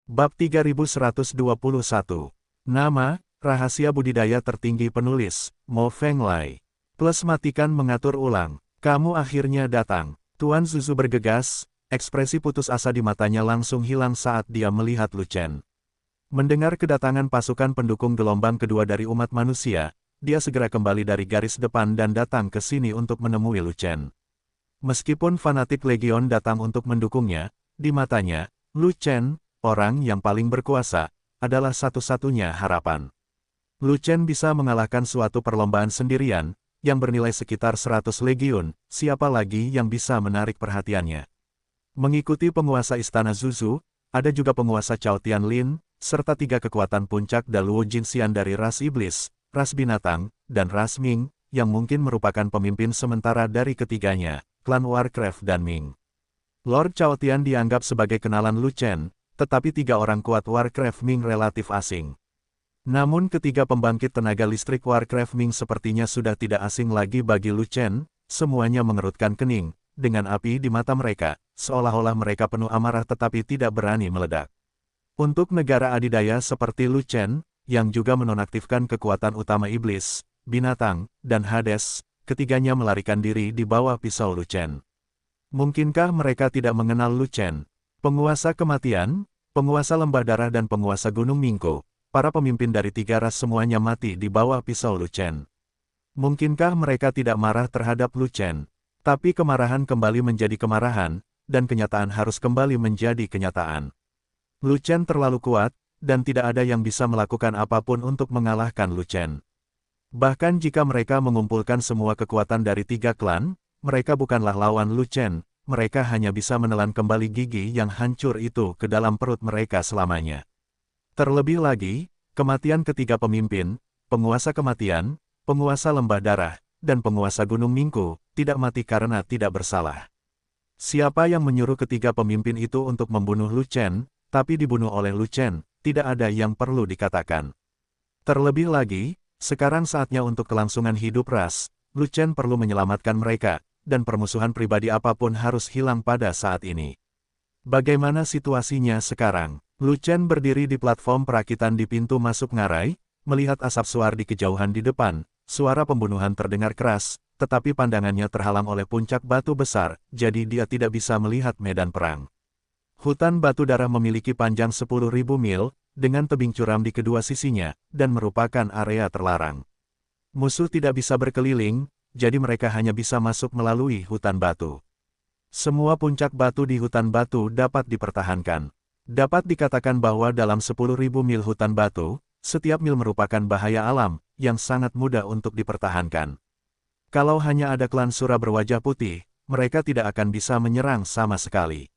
Bab 3121. Nama, rahasia budidaya tertinggi penulis, Mo Fenglai. Plus matikan mengatur ulang. Kamu akhirnya datang. Tuan Zuzu bergegas, ekspresi putus asa di matanya langsung hilang saat dia melihat Lu Chen. Mendengar kedatangan pasukan pendukung gelombang kedua dari umat manusia, dia segera kembali dari garis depan dan datang ke sini untuk menemui Lu Chen. Meskipun fanatik Legion datang untuk mendukungnya, di matanya, Lu Chen, orang yang paling berkuasa, adalah satu-satunya harapan. Lu Chen bisa mengalahkan suatu perlombaan sendirian, yang bernilai sekitar 100 legiun, siapa lagi yang bisa menarik perhatiannya. Mengikuti penguasa istana Zuzu, ada juga penguasa Cao Tianlin, serta 3 kekuatan puncak Daluo Jinxian dari ras iblis, ras binatang, dan ras Ming, yang mungkin merupakan pemimpin sementara dari ketiganya, klan Warcraft dan Ming. Lord Cao Tian dianggap sebagai kenalan Lu Chen, tetapi 3 orang kuat Warcraft Ming relatif asing. Namun ketiga pembangkit tenaga listrik Warcraft Ming sepertinya sudah tidak asing lagi bagi Lu Chen, semuanya mengerutkan kening, dengan api di mata mereka, seolah-olah mereka penuh amarah tetapi tidak berani meledak. Untuk negara adidaya seperti Lu Chen, yang juga menonaktifkan kekuatan utama iblis, binatang, dan Hades, ketiganya melarikan diri di bawah pisau Lu Chen. Mungkinkah mereka tidak mengenal Lu Chen? Penguasa kematian, penguasa lembah darah dan penguasa gunung Mingko, para pemimpin dari 3 ras semuanya mati di bawah pisau Lu Chen. Mungkinkah mereka tidak marah terhadap Lu Chen? Tapi kemarahan kembali menjadi kemarahan, dan kenyataan harus kembali menjadi kenyataan. Lu Chen terlalu kuat, dan tidak ada yang bisa melakukan apapun untuk mengalahkan Lu Chen. Bahkan jika mereka mengumpulkan semua kekuatan dari 3 klan, mereka bukanlah lawan Lu Chen. Mereka hanya bisa menelan kembali gigi yang hancur itu ke dalam perut mereka selamanya. Terlebih lagi, kematian ketiga pemimpin, penguasa kematian, penguasa lembah darah, dan penguasa gunung Mingko, tidak mati karena tidak bersalah. Siapa yang menyuruh ketiga pemimpin itu untuk membunuh Lu Chen, tapi dibunuh oleh Lu Chen, tidak ada yang perlu dikatakan. Terlebih lagi, sekarang saatnya untuk kelangsungan hidup ras, Lu Chen perlu menyelamatkan mereka, dan permusuhan pribadi apapun harus hilang pada saat ini. Bagaimana situasinya sekarang? Lu Chen berdiri di platform perakitan di pintu masuk ngarai, melihat asap suar di kejauhan di depan, suara pembunuhan terdengar keras, tetapi pandangannya terhalang oleh puncak batu besar, jadi dia tidak bisa melihat medan perang. Hutan batu darah memiliki panjang 10.000 mil, dengan tebing curam di kedua sisinya, dan merupakan area terlarang. Musuh tidak bisa berkeliling, jadi mereka hanya bisa masuk melalui hutan batu. Semua puncak batu di hutan batu dapat dipertahankan. Dapat dikatakan bahwa dalam 10.000 mil hutan batu, setiap mil merupakan bahaya alam, yang sangat mudah untuk dipertahankan. Kalau hanya ada klan Sura berwajah putih, mereka tidak akan bisa menyerang sama sekali.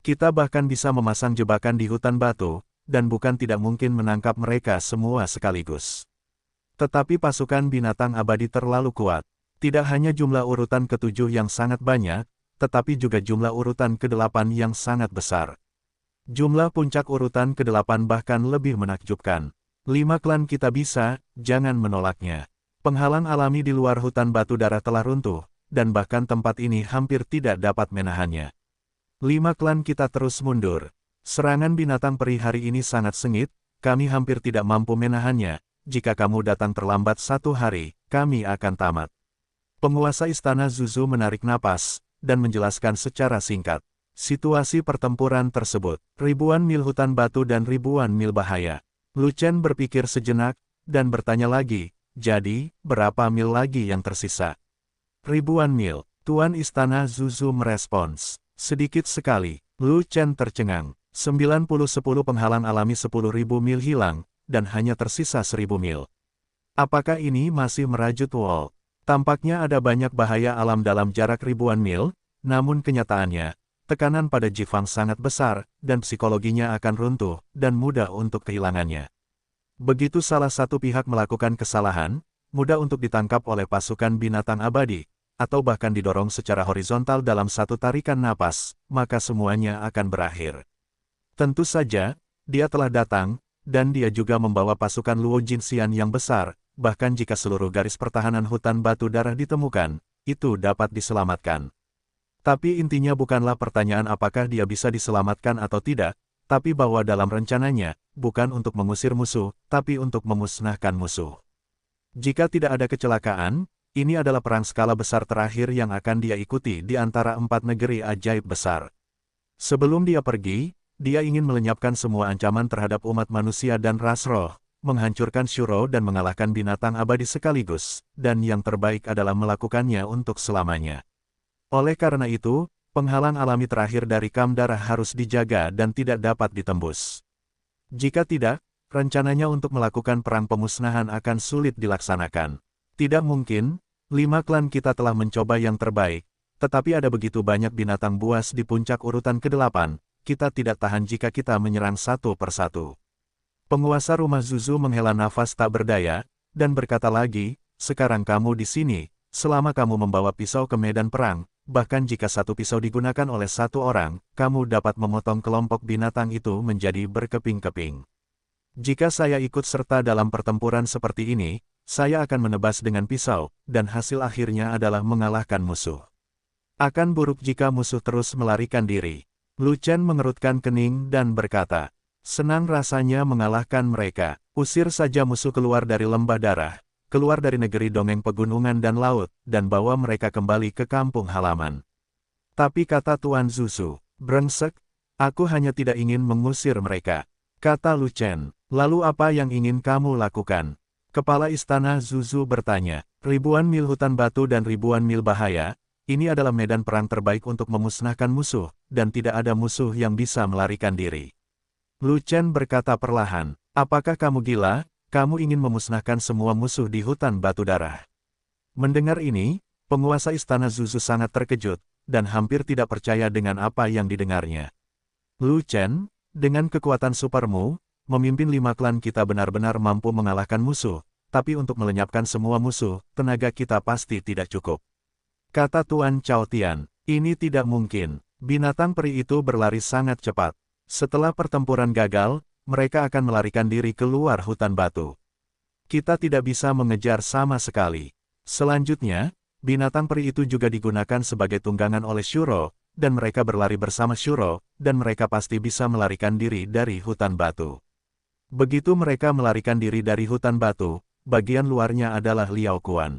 Kita bahkan bisa memasang jebakan di hutan batu, dan bukan tidak mungkin menangkap mereka semua sekaligus. Tetapi pasukan binatang abadi terlalu kuat. Tidak hanya jumlah urutan ke-7 yang sangat banyak, tetapi juga jumlah urutan ke-8 yang sangat besar. Jumlah puncak urutan ke-8 bahkan lebih menakjubkan. 5 klan kita bisa, jangan menolaknya. Penghalang alami di luar hutan batu darah telah runtuh, dan bahkan tempat ini hampir tidak dapat menahannya. 5 klan kita terus mundur. Serangan binatang peri hari ini sangat sengit, kami hampir tidak mampu menahannya. Jika kamu datang terlambat 1 hari, kami akan tamat. Penguasa istana Zuzu menarik napas, dan menjelaskan secara singkat. Situasi pertempuran tersebut, ribuan mil hutan batu dan ribuan mil bahaya. Lu Chen berpikir sejenak, dan bertanya lagi, jadi, berapa mil lagi yang tersisa? Ribuan mil, Tuan Istana Zuzu merespons. Sedikit sekali, Lu Chen tercengang. 90-10 penghalang alami 10.000 mil hilang, dan hanya tersisa 1.000 mil. Apakah ini masih merajut Wall? Tampaknya ada banyak bahaya alam dalam jarak ribuan mil, namun kenyataannya, tekanan pada Jifang sangat besar, dan psikologinya akan runtuh, dan mudah untuk kehilangannya. Begitu salah satu pihak melakukan kesalahan, mudah untuk ditangkap oleh pasukan binatang abadi, atau bahkan didorong secara horizontal dalam satu tarikan napas, maka semuanya akan berakhir. Tentu saja, dia telah datang, dan dia juga membawa pasukan Luo Jinxian yang besar. Bahkan jika seluruh garis pertahanan hutan batu darah ditemukan, itu dapat diselamatkan. Tapi intinya bukanlah pertanyaan apakah dia bisa diselamatkan atau tidak, tapi bahwa dalam rencananya, bukan untuk mengusir musuh, tapi untuk memusnahkan musuh. Jika tidak ada kecelakaan, ini adalah perang skala besar terakhir yang akan dia ikuti di antara 4 negeri ajaib besar. Sebelum dia pergi, dia ingin melenyapkan semua ancaman terhadap umat manusia dan ras roh, menghancurkan Shuro dan mengalahkan binatang abadi sekaligus, dan yang terbaik adalah melakukannya untuk selamanya. Oleh karena itu, penghalang alami terakhir dari Kamdara harus dijaga dan tidak dapat ditembus. Jika tidak, rencananya untuk melakukan perang pemusnahan akan sulit dilaksanakan. Tidak mungkin, 5 klan kita telah mencoba yang terbaik, tetapi ada begitu banyak binatang buas di puncak urutan ke-8, kita tidak tahan jika kita menyerang satu persatu. Penguasa rumah Zuzu menghela nafas tak berdaya, dan berkata lagi, sekarang kamu di sini, selama kamu membawa pisau ke medan perang, bahkan jika satu pisau digunakan oleh satu orang, kamu dapat memotong kelompok binatang itu menjadi berkeping-keping. Jika saya ikut serta dalam pertempuran seperti ini, saya akan menebas dengan pisau, dan hasil akhirnya adalah mengalahkan musuh. Akan buruk jika musuh terus melarikan diri. Lu Chen mengerutkan kening dan berkata, senang rasanya mengalahkan mereka. Usir saja musuh keluar dari lembah darah, keluar dari negeri dongeng pegunungan dan laut, dan bawa mereka kembali ke kampung halaman. Tapi kata Tuan Zuzu, brengsek, aku hanya tidak ingin mengusir mereka. Kata Lu Chen, lalu apa yang ingin kamu lakukan? Kepala istana Zuzu bertanya, ribuan mil hutan batu dan ribuan mil bahaya, ini adalah medan perang terbaik untuk memusnahkan musuh, dan tidak ada musuh yang bisa melarikan diri. Lu Chen berkata perlahan, apakah kamu gila? Kamu ingin memusnahkan semua musuh di hutan batu darah. Mendengar ini, penguasa istana Zuzu sangat terkejut, dan hampir tidak percaya dengan apa yang didengarnya. Lu Chen, dengan kekuatan supermu, memimpin 5 klan kita benar-benar mampu mengalahkan musuh, tapi untuk melenyapkan semua musuh, tenaga kita pasti tidak cukup. Kata Tuan Chao Tian, ini tidak mungkin, binatang peri itu berlari sangat cepat. Setelah pertempuran gagal, mereka akan melarikan diri keluar hutan batu. Kita tidak bisa mengejar sama sekali. Selanjutnya, binatang peri itu juga digunakan sebagai tunggangan oleh Shuro, dan mereka berlari bersama Shuro, dan mereka pasti bisa melarikan diri dari hutan batu. Begitu mereka melarikan diri dari hutan batu, bagian luarnya adalah Liao Kuan.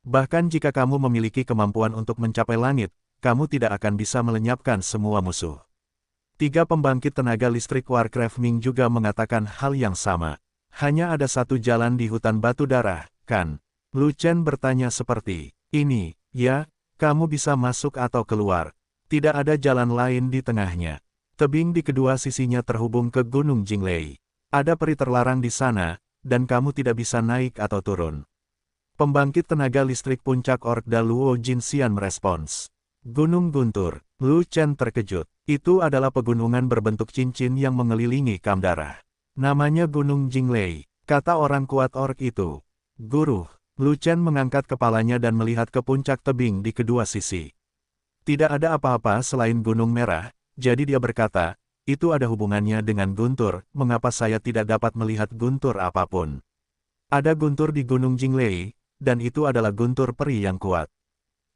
Bahkan jika kamu memiliki kemampuan untuk mencapai langit, kamu tidak akan bisa melenyapkan semua musuh. 3 pembangkit tenaga listrik Warcraft Ming juga mengatakan hal yang sama. Hanya ada satu jalan di hutan batu darah, kan? Lu Chen bertanya seperti, ini, ya, kamu bisa masuk atau keluar. Tidak ada jalan lain di tengahnya. Tebing di kedua sisinya terhubung ke Gunung Jinglei. Ada peri terlarang di sana, dan kamu tidak bisa naik atau turun. Pembangkit tenaga listrik puncak Orkda Luo Jinxian merespons. Gunung Guntur. Lu Chen terkejut. Itu adalah pegunungan berbentuk cincin yang mengelilingi Kamdara. Namanya Gunung Jinglei, kata orang kuat ork itu. Guru. Lu Chen mengangkat kepalanya dan melihat ke puncak tebing di kedua sisi. Tidak ada apa-apa selain Gunung Merah, jadi dia berkata, itu ada hubungannya dengan guntur, mengapa saya tidak dapat melihat guntur apapun. Ada guntur di Gunung Jinglei, dan itu adalah guntur peri yang kuat.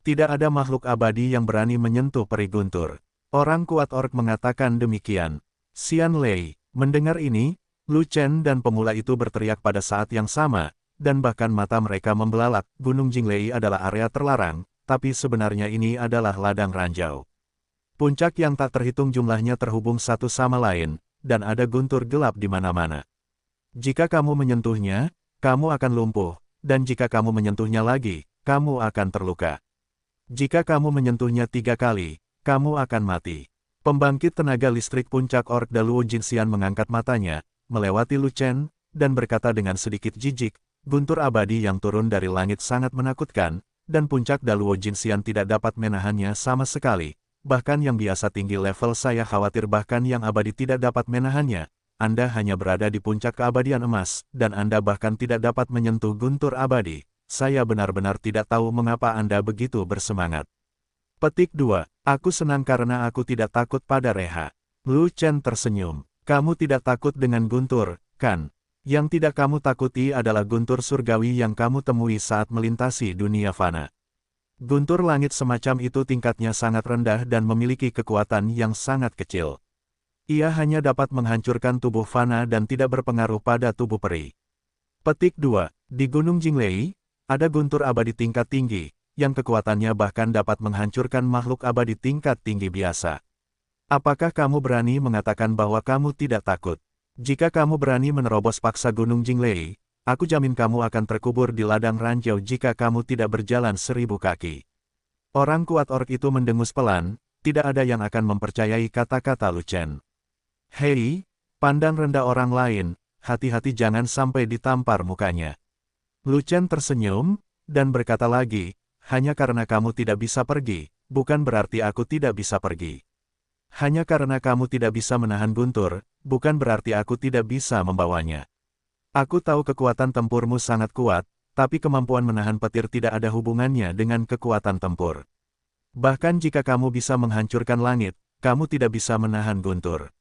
Tidak ada makhluk abadi yang berani menyentuh peri guntur. Orang kuat ork mengatakan demikian. Xian Lei, mendengar ini, Lu Chen dan pemula itu berteriak pada saat yang sama, dan bahkan mata mereka membelalak. Gunung Jinglei adalah area terlarang, tapi sebenarnya ini adalah ladang ranjau. Puncak yang tak terhitung jumlahnya terhubung satu sama lain, dan ada guntur gelap di mana-mana. Jika kamu menyentuhnya, kamu akan lumpuh. Dan jika kamu menyentuhnya lagi, kamu akan terluka. Jika kamu menyentuhnya 3 kali, kamu akan mati. Pembangkit tenaga listrik puncak Orkda Luo Jinxian mengangkat matanya, melewati Lu Chen, dan berkata dengan sedikit jijik, guntur abadi yang turun dari langit sangat menakutkan, dan puncak Daluo Jinxian tidak dapat menahannya sama sekali. Bahkan yang biasa tinggi level saya khawatir bahkan yang abadi tidak dapat menahannya. Anda hanya berada di puncak keabadian emas, dan Anda bahkan tidak dapat menyentuh guntur abadi. Saya benar-benar tidak tahu mengapa Anda begitu bersemangat. Petik 2. Aku senang karena aku tidak takut pada Reha. Lu Chen tersenyum. Kamu tidak takut dengan guntur, kan? Yang tidak kamu takuti adalah guntur surgawi yang kamu temui saat melintasi dunia fana. Guntur langit semacam itu tingkatnya sangat rendah dan memiliki kekuatan yang sangat kecil. Ia hanya dapat menghancurkan tubuh fana dan tidak berpengaruh pada tubuh peri. Petik 2. Di Gunung Jinglei, ada guntur abadi tingkat tinggi, yang kekuatannya bahkan dapat menghancurkan makhluk abadi tingkat tinggi biasa. Apakah kamu berani mengatakan bahwa kamu tidak takut? Jika kamu berani menerobos paksa Gunung Jinglei, aku jamin kamu akan terkubur di ladang ranjau jika kamu tidak berjalan 1000 kaki. Orang kuat orc itu mendengus pelan, tidak ada yang akan mempercayai kata-kata Lu Chen. Hei, pandang rendah orang lain, hati-hati jangan sampai ditampar mukanya. Lu Chen tersenyum, dan berkata lagi, hanya karena kamu tidak bisa pergi, bukan berarti aku tidak bisa pergi. Hanya karena kamu tidak bisa menahan guntur, bukan berarti aku tidak bisa membawanya. Aku tahu kekuatan tempurmu sangat kuat, tapi kemampuan menahan petir tidak ada hubungannya dengan kekuatan tempur. Bahkan jika kamu bisa menghancurkan langit, kamu tidak bisa menahan guntur.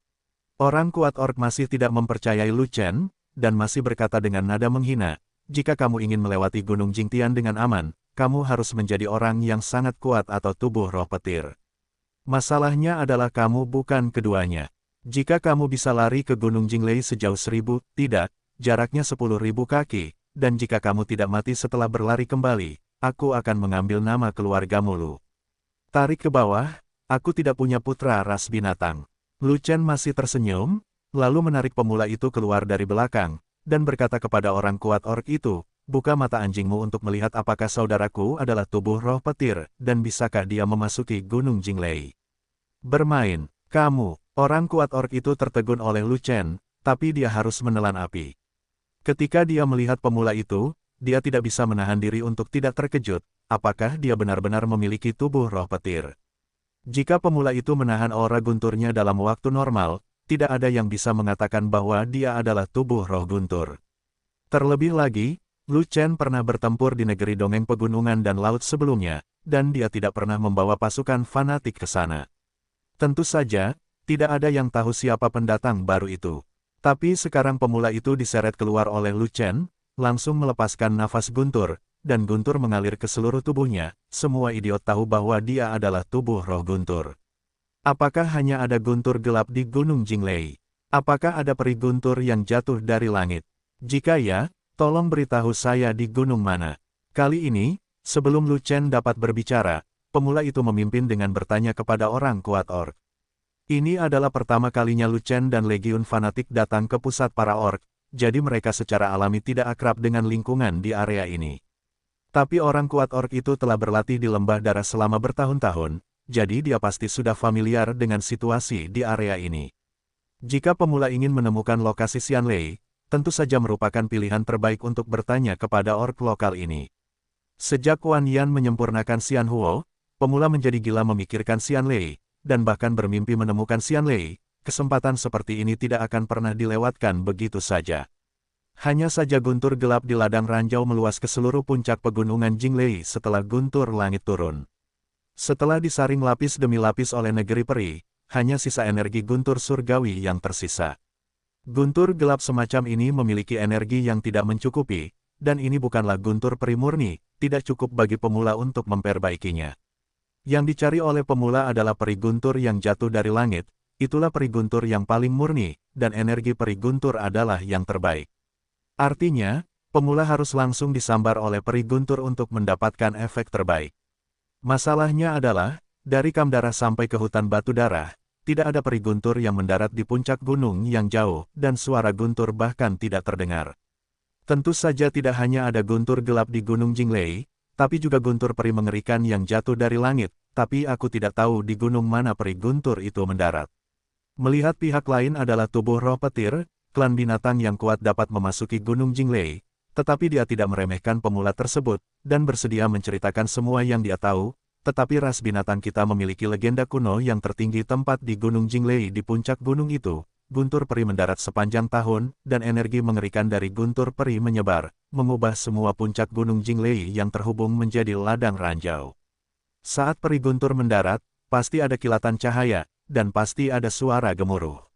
Orang kuat orc masih tidak mempercayai Lu Chen, dan masih berkata dengan nada menghina, jika kamu ingin melewati Gunung Jingtian dengan aman, kamu harus menjadi orang yang sangat kuat atau tubuh roh petir. Masalahnya adalah kamu bukan keduanya. Jika kamu bisa lari ke Gunung Jinglei sejauh 1000, tidak, jaraknya 10.000 kaki, dan jika kamu tidak mati setelah berlari kembali, aku akan mengambil nama keluargamu Lu. Tarik ke bawah, aku tidak punya putra ras binatang. Lu Chen masih tersenyum, lalu menarik pemula itu keluar dari belakang, dan berkata kepada orang kuat orc itu, buka mata anjingmu untuk melihat apakah saudaraku adalah tubuh roh petir, dan bisakah dia memasuki Gunung Jinglei. Bermain, kamu, orang kuat orc itu tertegun oleh Lu Chen, tapi dia harus menelan api. Ketika dia melihat pemula itu, dia tidak bisa menahan diri untuk tidak terkejut, apakah dia benar-benar memiliki tubuh roh petir. Jika pemula itu menahan aura gunturnya dalam waktu normal, tidak ada yang bisa mengatakan bahwa dia adalah tubuh roh guntur. Terlebih lagi, Lu Chen pernah bertempur di negeri dongeng pegunungan dan laut sebelumnya, dan dia tidak pernah membawa pasukan fanatik ke sana. Tentu saja, tidak ada yang tahu siapa pendatang baru itu. Tapi sekarang pemula itu diseret keluar oleh Lu Chen, langsung melepaskan nafas guntur, dan guntur mengalir ke seluruh tubuhnya. Semua idiot tahu bahwa dia adalah tubuh roh guntur. Apakah hanya ada guntur gelap di Gunung Jinglei? Apakah ada peri guntur yang jatuh dari langit? Jika ya, tolong beritahu saya di gunung mana. Kali ini, sebelum Lu Chen dapat berbicara, pemula itu memimpin dengan bertanya kepada orang kuat orc. Ini adalah pertama kalinya Lu Chen dan legiun fanatik datang ke pusat para orc, jadi mereka secara alami tidak akrab dengan lingkungan di area ini. Tapi orang kuat orc itu telah berlatih di lembah darah selama bertahun-tahun, jadi dia pasti sudah familiar dengan situasi di area ini. Jika pemula ingin menemukan lokasi Xianlei, tentu saja merupakan pilihan terbaik untuk bertanya kepada orc lokal ini. Sejak Wan Yan menyempurnakan Xianhuo, pemula menjadi gila memikirkan Xianlei, dan bahkan bermimpi menemukan Xianlei. Kesempatan seperti ini tidak akan pernah dilewatkan begitu saja. Hanya saja guntur gelap di ladang ranjau meluas ke seluruh puncak pegunungan Jinglei setelah guntur langit turun. Setelah disaring lapis demi lapis oleh negeri peri, hanya sisa energi guntur surgawi yang tersisa. Guntur gelap semacam ini memiliki energi yang tidak mencukupi, dan ini bukanlah guntur peri murni, tidak cukup bagi pemula untuk memperbaikinya. Yang dicari oleh pemula adalah peri guntur yang jatuh dari langit, itulah peri guntur yang paling murni, dan energi peri guntur adalah yang terbaik. Artinya, pemula harus langsung disambar oleh peri guntur untuk mendapatkan efek terbaik. Masalahnya adalah, dari Kamdara sampai ke hutan batu darah, tidak ada peri guntur yang mendarat di puncak gunung yang jauh, dan suara guntur bahkan tidak terdengar. Tentu saja tidak hanya ada guntur gelap di Gunung Jinglei, tapi juga guntur peri mengerikan yang jatuh dari langit, tapi aku tidak tahu di gunung mana peri guntur itu mendarat. Melihat pihak lain adalah tubuh roh petir, klan binatang yang kuat dapat memasuki Gunung Jinglei, tetapi dia tidak meremehkan pemula tersebut, dan bersedia menceritakan semua yang dia tahu, tetapi ras binatang kita memiliki legenda kuno yang tertinggi tempat di Gunung Jinglei di puncak gunung itu. Guntur peri mendarat sepanjang tahun, dan energi mengerikan dari guntur peri menyebar, mengubah semua puncak Gunung Jinglei yang terhubung menjadi ladang ranjau. Saat peri guntur mendarat, pasti ada kilatan cahaya, dan pasti ada suara gemuruh.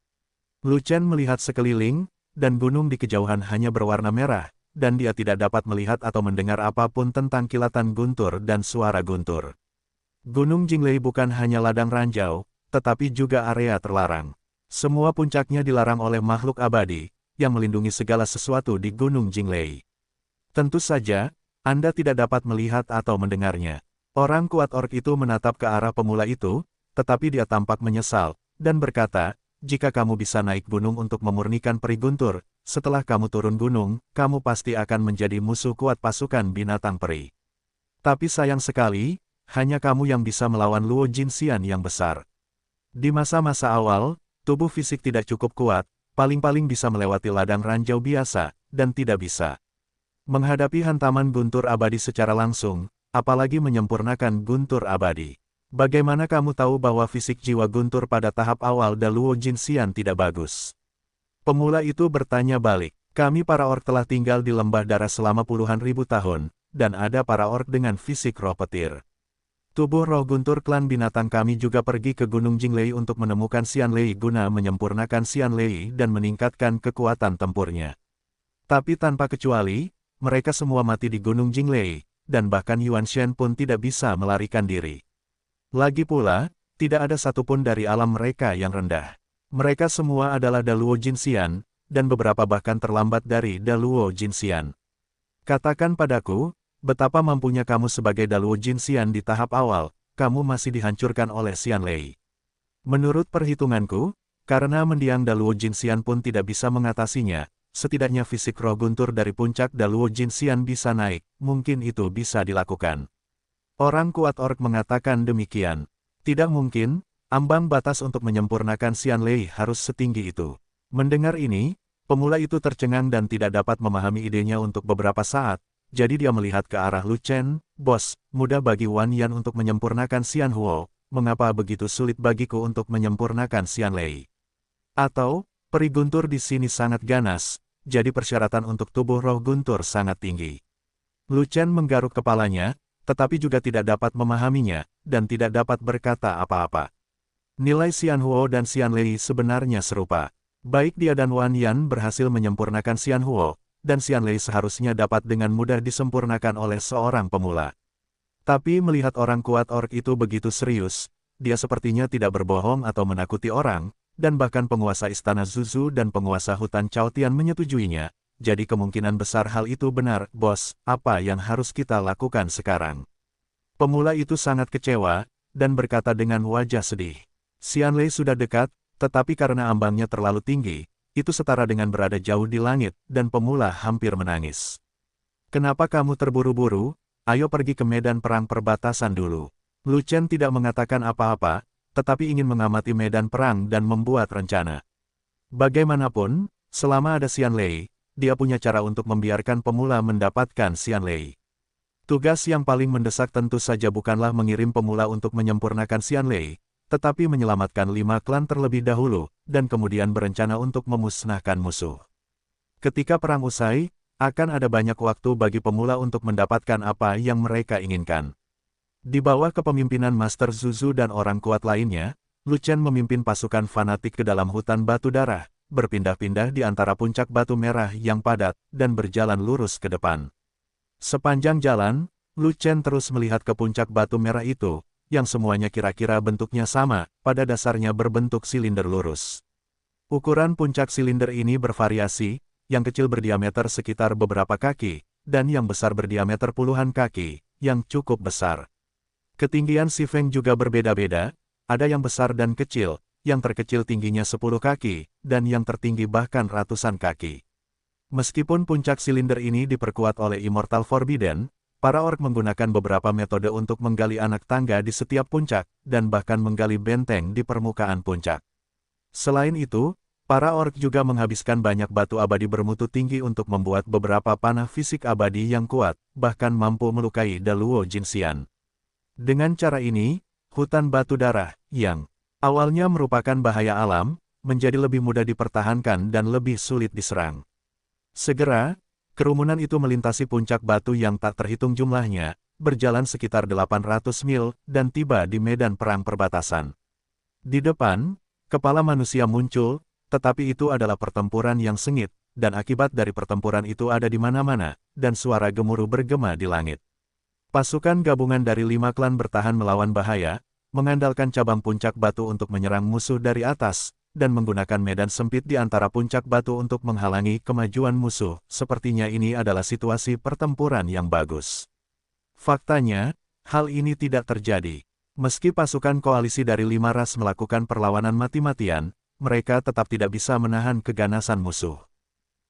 Lu Chen melihat sekeliling, dan gunung di kejauhan hanya berwarna merah, dan dia tidak dapat melihat atau mendengar apapun tentang kilatan guntur dan suara guntur. Gunung Jinglei bukan hanya ladang ranjau, tetapi juga area terlarang. Semua puncaknya dilarang oleh makhluk abadi, yang melindungi segala sesuatu di Gunung Jinglei. Tentu saja, Anda tidak dapat melihat atau mendengarnya. Orang kuat orc itu menatap ke arah pemula itu, tetapi dia tampak menyesal, dan berkata, jika kamu bisa naik gunung untuk memurnikan peri guntur, setelah kamu turun gunung, kamu pasti akan menjadi musuh kuat pasukan binatang peri. Tapi sayang sekali, hanya kamu yang bisa melawan Luo Jinxian yang besar. Di masa-masa awal, tubuh fisik tidak cukup kuat, paling-paling bisa melewati ladang ranjau biasa, dan tidak bisa menghadapi hantaman guntur abadi secara langsung, apalagi menyempurnakan guntur abadi. Bagaimana kamu tahu bahwa fisik jiwa guntur pada tahap awal da Luo Jinxian tidak bagus? Pemula itu bertanya balik. Kami para orc telah tinggal di lembah darah selama puluhan ribu tahun, dan ada para orc dengan fisik roh petir. Tubuh roh guntur klan binatang kami juga pergi ke Gunung Jinglei untuk menemukan Xianlei guna menyempurnakan Xianlei dan meningkatkan kekuatan tempurnya. Tapi tanpa kecuali, mereka semua mati di Gunung Jinglei, dan bahkan Yuan Shen pun tidak bisa melarikan diri. Lagi pula, tidak ada satupun dari alam mereka yang rendah. Mereka semua adalah Da Luo Jinxian, dan beberapa bahkan terlambat dari Da Luo Jinxian. Katakan padaku, betapa mampunya kamu sebagai Da Luo Jinxian di tahap awal, kamu masih dihancurkan oleh Xianlei. Menurut perhitunganku, karena mendiang Da Luo Jinxian pun tidak bisa mengatasinya, setidaknya fisik roh guntur dari puncak Da Luo Jinxian bisa naik, mungkin itu bisa dilakukan. Orang kuat orc mengatakan demikian. Tidak mungkin, ambang batas untuk menyempurnakan Xianlei harus setinggi itu. Mendengar ini, pemula itu tercengang dan tidak dapat memahami idenya untuk beberapa saat, jadi dia melihat ke arah Lu Chen, bos, mudah bagi Wan Yan untuk menyempurnakan Xian Huo, mengapa begitu sulit bagiku untuk menyempurnakan Xianlei? Atau, peri guntur di sini sangat ganas, jadi persyaratan untuk tubuh roh guntur sangat tinggi. Lu Chen menggaruk kepalanya, tetapi juga tidak dapat memahaminya, dan tidak dapat berkata apa-apa. Nilai Xian Huo dan Xianlei sebenarnya serupa. Baik dia dan Wan Yan berhasil menyempurnakan Xian Huo, dan Xianlei seharusnya dapat dengan mudah disempurnakan oleh seorang pemula. Tapi melihat orang kuat orc itu begitu serius, dia sepertinya tidak berbohong atau menakuti orang, dan bahkan penguasa istana Zuzu dan penguasa hutan Chaotian menyetujuinya, jadi kemungkinan besar hal itu benar, bos, apa yang harus kita lakukan sekarang? Pemula itu sangat kecewa, dan berkata dengan wajah sedih. Xianlei sudah dekat, tetapi karena ambangnya terlalu tinggi, itu setara dengan berada jauh di langit, dan pemula hampir menangis. Kenapa kamu terburu-buru? Ayo pergi ke medan perang perbatasan dulu. Lu Chen tidak mengatakan apa-apa, tetapi ingin mengamati medan perang dan membuat rencana. Bagaimanapun, selama ada Xianlei, dia punya cara untuk membiarkan pemula mendapatkan Xianlei. Tugas yang paling mendesak tentu saja bukanlah mengirim pemula untuk menyempurnakan Xianlei, tetapi menyelamatkan 5 klan terlebih dahulu, dan kemudian berencana untuk memusnahkan musuh. Ketika perang usai, akan ada banyak waktu bagi pemula untuk mendapatkan apa yang mereka inginkan. Di bawah kepemimpinan Master Zuzu dan orang kuat lainnya, Lu Chen memimpin pasukan fanatik ke dalam hutan batu darah, berpindah-pindah di antara puncak batu merah yang padat, dan berjalan lurus ke depan. Sepanjang jalan, Lu Chen terus melihat ke puncak batu merah itu, yang semuanya kira-kira bentuknya sama, pada dasarnya berbentuk silinder lurus. Ukuran puncak silinder ini bervariasi, yang kecil berdiameter sekitar beberapa kaki, dan yang besar berdiameter puluhan kaki, yang cukup besar. Ketinggian si Feng juga berbeda-beda, ada yang besar dan kecil, yang terkecil tingginya 10 kaki, dan yang tertinggi bahkan ratusan kaki. Meskipun puncak silinder ini diperkuat oleh Immortal Forbidden, para orc menggunakan beberapa metode untuk menggali anak tangga di setiap puncak, dan bahkan menggali benteng di permukaan puncak. Selain itu, para orc juga menghabiskan banyak batu abadi bermutu tinggi untuk membuat beberapa panah fisik abadi yang kuat, bahkan mampu melukai Da Luo Jinxian. Dengan cara ini, hutan batu darah, yang awalnya merupakan bahaya alam, menjadi lebih mudah dipertahankan dan lebih sulit diserang. Segera, kerumunan itu melintasi puncak batu yang tak terhitung jumlahnya, berjalan sekitar 800 mil, dan tiba di medan perang perbatasan. Di depan, kepala manusia muncul, tetapi itu adalah pertempuran yang sengit, dan akibat dari pertempuran itu ada di mana-mana, dan suara gemuruh bergema di langit. Pasukan gabungan dari 5 klan bertahan melawan bahaya, mengandalkan cabang puncak batu untuk menyerang musuh dari atas, dan menggunakan medan sempit di antara puncak batu untuk menghalangi kemajuan musuh. Sepertinya ini adalah situasi pertempuran yang bagus. Faktanya, hal ini tidak terjadi. Meski pasukan koalisi dari 5 ras melakukan perlawanan mati-matian, mereka tetap tidak bisa menahan keganasan musuh.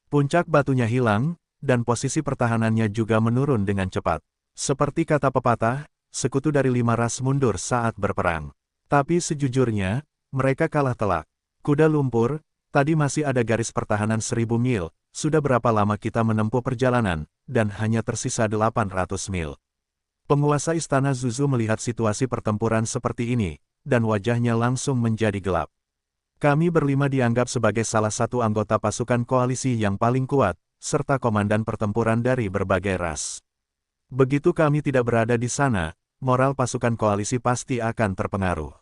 Puncak batunya hilang, dan posisi pertahanannya juga menurun dengan cepat. Seperti kata pepatah, sekutu dari 5 ras mundur saat berperang. Tapi sejujurnya, mereka kalah telak. Kuda lumpur, tadi masih ada garis pertahanan 1000 mil, sudah berapa lama kita menempuh perjalanan, dan hanya tersisa 800 mil. Penguasa istana Zuzu melihat situasi pertempuran seperti ini, dan wajahnya langsung menjadi gelap. Kami berlima dianggap sebagai salah satu anggota pasukan koalisi yang paling kuat, serta komandan pertempuran dari berbagai ras. Begitu kami tidak berada di sana, moral pasukan koalisi pasti akan terpengaruh.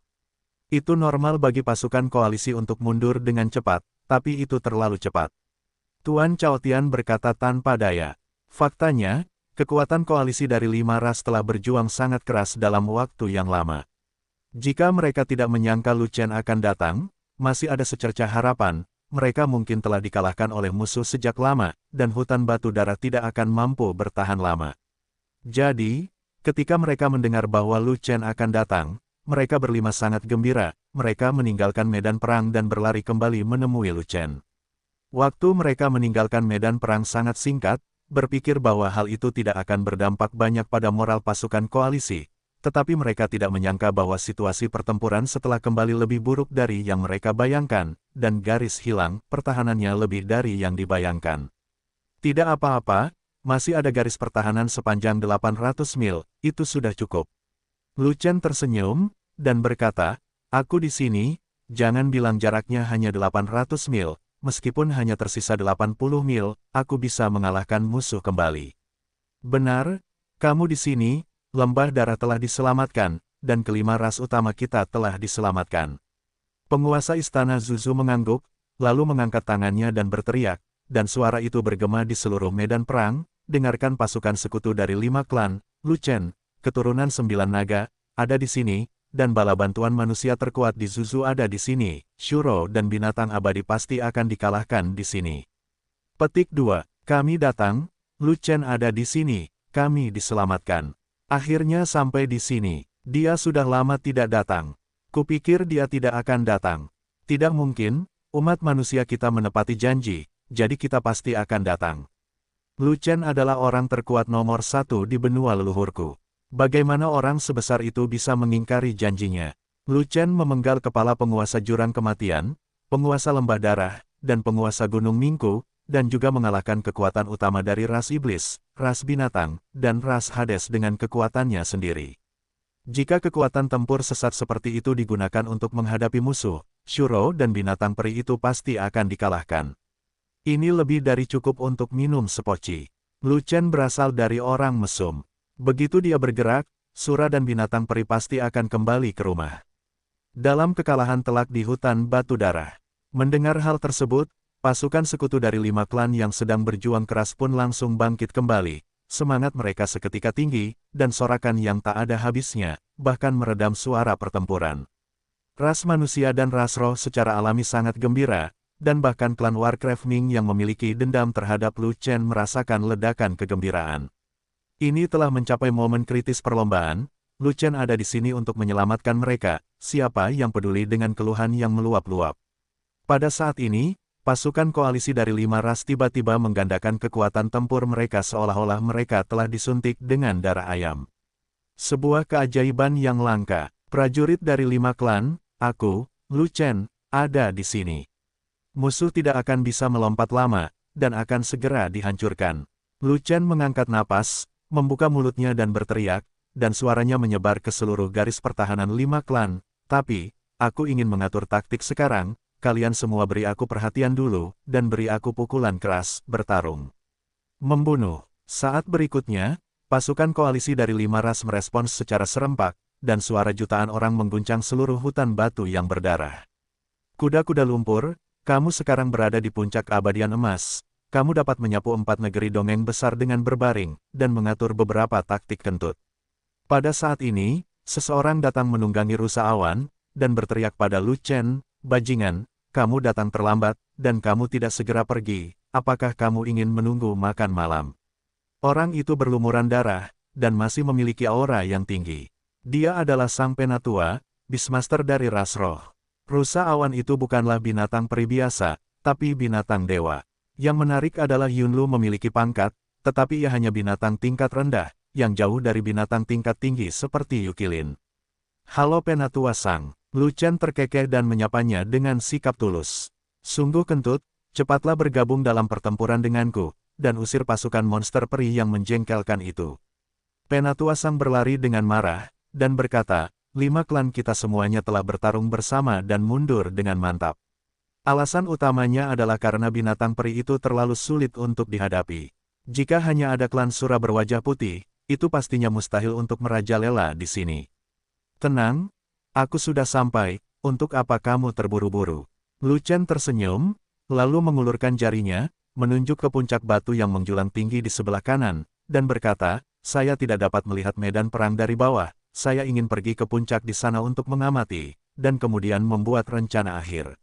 Itu normal bagi pasukan koalisi untuk mundur dengan cepat, tapi itu terlalu cepat. Tuan Chaotian berkata tanpa daya. Faktanya, kekuatan koalisi dari 5 ras telah berjuang sangat keras dalam waktu yang lama. Jika mereka tidak menyangka Lu Chen akan datang, masih ada secercah harapan, mereka mungkin telah dikalahkan oleh musuh sejak lama, dan hutan batu darah tidak akan mampu bertahan lama. Jadi, ketika mereka mendengar bahwa Lu Chen akan datang, mereka berlima sangat gembira, mereka meninggalkan medan perang dan berlari kembali menemui Lu Chen. Waktu mereka meninggalkan medan perang sangat singkat, berpikir bahwa hal itu tidak akan berdampak banyak pada moral pasukan koalisi, tetapi mereka tidak menyangka bahwa situasi pertempuran setelah kembali lebih buruk dari yang mereka bayangkan, dan garis hilang, pertahanannya lebih dari yang dibayangkan. Tidak apa-apa, masih ada garis pertahanan sepanjang 800 mil, itu sudah cukup. Lu Chen tersenyum, dan berkata, aku di sini, jangan bilang jaraknya hanya 800 mil, meskipun hanya tersisa 80 mil, aku bisa mengalahkan musuh kembali. Benar, kamu di sini, lembah darah telah diselamatkan, dan kelima ras utama kita telah diselamatkan. Penguasa istana Zuzu mengangguk, lalu mengangkat tangannya dan berteriak, dan suara itu bergema di seluruh medan perang, dengarkan pasukan sekutu dari 5 klan, Lu Chen, keturunan 9 naga, ada di sini, dan bala bantuan manusia terkuat di Zuzu ada di sini, Shuro dan binatang abadi pasti akan dikalahkan di sini. Petik 2. Kami datang, Lu Chen ada di sini, kami diselamatkan. Akhirnya sampai di sini, dia sudah lama tidak datang. Kupikir dia tidak akan datang. Tidak mungkin, umat manusia kita menepati janji, jadi kita pasti akan datang. Lu Chen adalah orang terkuat nomor 1 di benua leluhurku. Bagaimana orang sebesar itu bisa mengingkari janjinya? Lu Chen memenggal kepala penguasa jurang kematian, penguasa lembah darah, dan penguasa gunung Mingku, dan juga mengalahkan kekuatan utama dari ras iblis, ras binatang, dan ras Hades dengan kekuatannya sendiri. Jika kekuatan tempur sesat seperti itu digunakan untuk menghadapi musuh, Shuro dan binatang peri itu pasti akan dikalahkan. Ini lebih dari cukup untuk minum sepoci. Lu Chen berasal dari orang mesum. Begitu dia bergerak, Sura dan binatang peri pasti akan kembali ke rumah. Dalam kekalahan telak di hutan batu darah. Mendengar hal tersebut, pasukan sekutu dari 5 klan yang sedang berjuang keras pun langsung bangkit kembali. Semangat mereka seketika tinggi, dan sorakan yang tak ada habisnya, bahkan meredam suara pertempuran. Ras manusia dan ras roh secara alami sangat gembira, dan bahkan klan Warcraft Ming yang memiliki dendam terhadap Lu Chen merasakan ledakan kegembiraan. Ini telah mencapai momen kritis perlombaan, Lu Chen ada di sini untuk menyelamatkan mereka, siapa yang peduli dengan keluhan yang meluap-luap. Pada saat ini, pasukan koalisi dari 5 ras tiba-tiba menggandakan kekuatan tempur mereka seolah-olah mereka telah disuntik dengan darah ayam. Sebuah keajaiban yang langka, prajurit dari 5 klan, aku, Lu Chen, ada di sini. Musuh tidak akan bisa melompat lama, dan akan segera dihancurkan. Lu Chen mengangkat napas, membuka mulutnya dan berteriak, dan suaranya menyebar ke seluruh garis pertahanan 5 klan, tapi, aku ingin mengatur taktik sekarang, kalian semua beri aku perhatian dulu, dan beri aku pukulan keras, bertarung. Membunuh. Saat berikutnya, pasukan koalisi dari 5 ras merespons secara serempak, dan suara jutaan orang mengguncang seluruh hutan batu yang berdarah. Kuda-kuda lumpur, kamu sekarang berada di puncak keabadian emas. Kamu dapat menyapu 4 negeri dongeng besar dengan berbaring, dan mengatur beberapa taktik kentut. Pada saat ini, seseorang datang menunggangi rusa awan, dan berteriak pada Lu Chen, bajingan, kamu datang terlambat, dan kamu tidak segera pergi, apakah kamu ingin menunggu makan malam? Orang itu berlumuran darah, dan masih memiliki aura yang tinggi. Dia adalah sang penatua, Beastmaster dari ras roh. Rusa awan itu bukanlah binatang peri biasa, tapi binatang dewa. Yang menarik adalah Yunlu memiliki pangkat, tetapi ia hanya binatang tingkat rendah, yang jauh dari binatang tingkat tinggi seperti Yukilin. Halo Penatua Sang. Lu Chen terkekeh dan menyapanya dengan sikap tulus. Sungguh kentut, cepatlah bergabung dalam pertempuran denganku, dan usir pasukan monster peri yang menjengkelkan itu. Penatua Sang berlari dengan marah, dan berkata, 5 klan kita semuanya telah bertarung bersama dan mundur dengan mantap. Alasan utamanya adalah karena binatang peri itu terlalu sulit untuk dihadapi. Jika hanya ada klan Sura berwajah putih, itu pastinya mustahil untuk merajalela di sini. Tenang, aku sudah sampai, untuk apa kamu terburu-buru? Lu Chen tersenyum, lalu mengulurkan jarinya, menunjuk ke puncak batu yang menjulang tinggi di sebelah kanan, dan berkata, saya tidak dapat melihat medan perang dari bawah, saya ingin pergi ke puncak di sana untuk mengamati, dan kemudian membuat rencana akhir.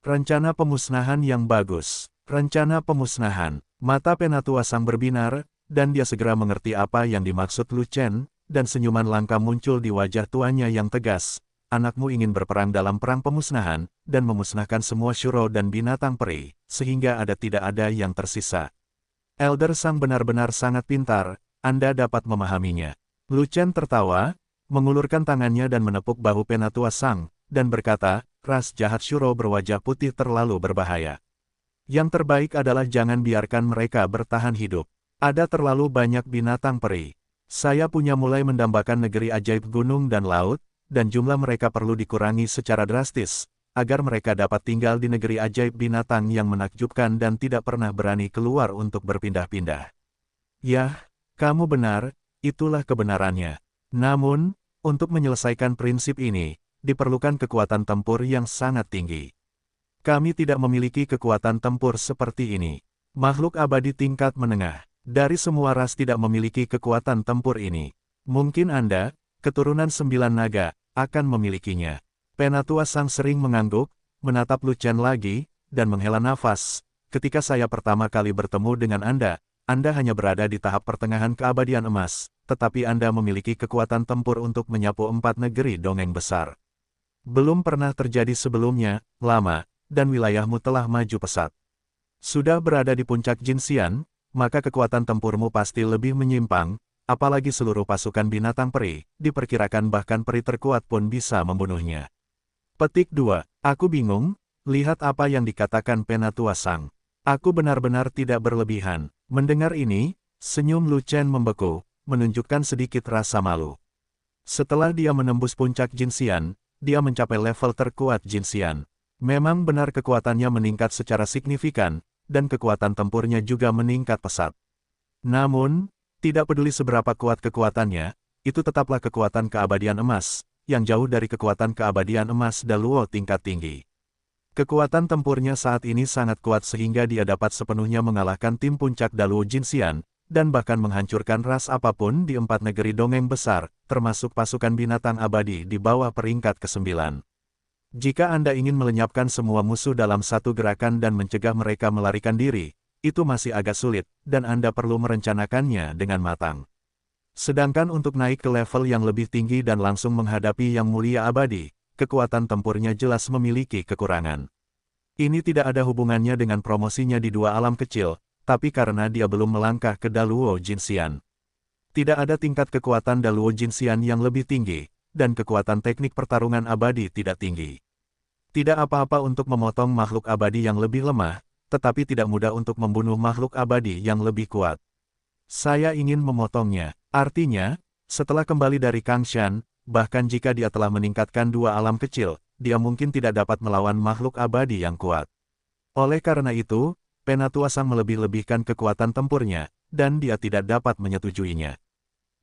Rencana pemusnahan yang bagus. Rencana pemusnahan. Mata Penatua Sang berbinar, dan dia segera mengerti apa yang dimaksud Lu Chen, dan senyuman langka muncul di wajah tuanya yang tegas. Anakmu ingin berperang dalam perang pemusnahan, dan memusnahkan semua Shuro dan binatang peri, sehingga tidak ada yang tersisa. Elder Sang benar-benar sangat pintar, Anda dapat memahaminya. Lu Chen tertawa, mengulurkan tangannya dan menepuk bahu Penatua Sang, dan berkata, ras jahat Shuro berwajah putih terlalu berbahaya. Yang terbaik adalah jangan biarkan mereka bertahan hidup. Ada terlalu banyak binatang peri. Saya punya mulai mendambakan negeri ajaib gunung dan laut, dan jumlah mereka perlu dikurangi secara drastis, agar mereka dapat tinggal di negeri ajaib binatang yang menakjubkan dan tidak pernah berani keluar untuk berpindah-pindah. Yah, kamu benar, itulah kebenarannya. Namun, untuk menyelesaikan prinsip ini, diperlukan kekuatan tempur yang sangat tinggi. Kami tidak memiliki kekuatan tempur seperti ini. Makhluk abadi tingkat menengah, dari semua ras tidak memiliki kekuatan tempur ini. Mungkin Anda, keturunan 9 naga, akan memilikinya. Penatua Sang sering mengangguk, menatap Lu Chen lagi, dan menghela nafas. Ketika saya pertama kali bertemu dengan Anda hanya berada di tahap pertengahan keabadian emas, tetapi Anda memiliki kekuatan tempur untuk menyapu 4 negeri dongeng besar. Belum pernah terjadi sebelumnya, lama, dan wilayahmu telah maju pesat. Sudah berada di puncak Jinxian, maka kekuatan tempurmu pasti lebih menyimpang, apalagi seluruh pasukan binatang peri, diperkirakan bahkan peri terkuat pun bisa membunuhnya. Petik 2. Aku bingung, lihat apa yang dikatakan Penatua Sang. Aku benar-benar tidak berlebihan. Mendengar ini, senyum Lu Chen membeku, menunjukkan sedikit rasa malu. Setelah dia menembus puncak Jinxian, dia mencapai level terkuat Jinxian. Memang benar kekuatannya meningkat secara signifikan, dan kekuatan tempurnya juga meningkat pesat. Namun, tidak peduli seberapa kuat kekuatannya, itu tetaplah kekuatan keabadian emas, yang jauh dari kekuatan keabadian emas Daluo tingkat tinggi. Kekuatan tempurnya saat ini sangat kuat sehingga dia dapat sepenuhnya mengalahkan tim puncak Daluo Jinxian, dan bahkan menghancurkan ras apapun di 4 negeri dongeng besar, termasuk pasukan binatang abadi di bawah peringkat ke-9. Jika Anda ingin melenyapkan semua musuh dalam satu gerakan dan mencegah mereka melarikan diri, itu masih agak sulit, dan Anda perlu merencanakannya dengan matang. Sedangkan untuk naik ke level yang lebih tinggi dan langsung menghadapi yang mulia abadi, kekuatan tempurnya jelas memiliki kekurangan. Ini tidak ada hubungannya dengan promosinya di 2 alam kecil, tapi karena dia belum melangkah ke Daluo Jinxian. Tidak ada tingkat kekuatan Daluo Jinxian yang lebih tinggi, dan kekuatan teknik pertarungan abadi tidak tinggi. Tidak apa-apa untuk memotong makhluk abadi yang lebih lemah, tetapi tidak mudah untuk membunuh makhluk abadi yang lebih kuat. Saya ingin memotongnya. Artinya, setelah kembali dari Kangshan, bahkan jika dia telah meningkatkan 2 alam kecil, dia mungkin tidak dapat melawan makhluk abadi yang kuat. Oleh karena itu, Penatua Sang melebih-lebihkan kekuatan tempurnya, dan dia tidak dapat menyetujuinya.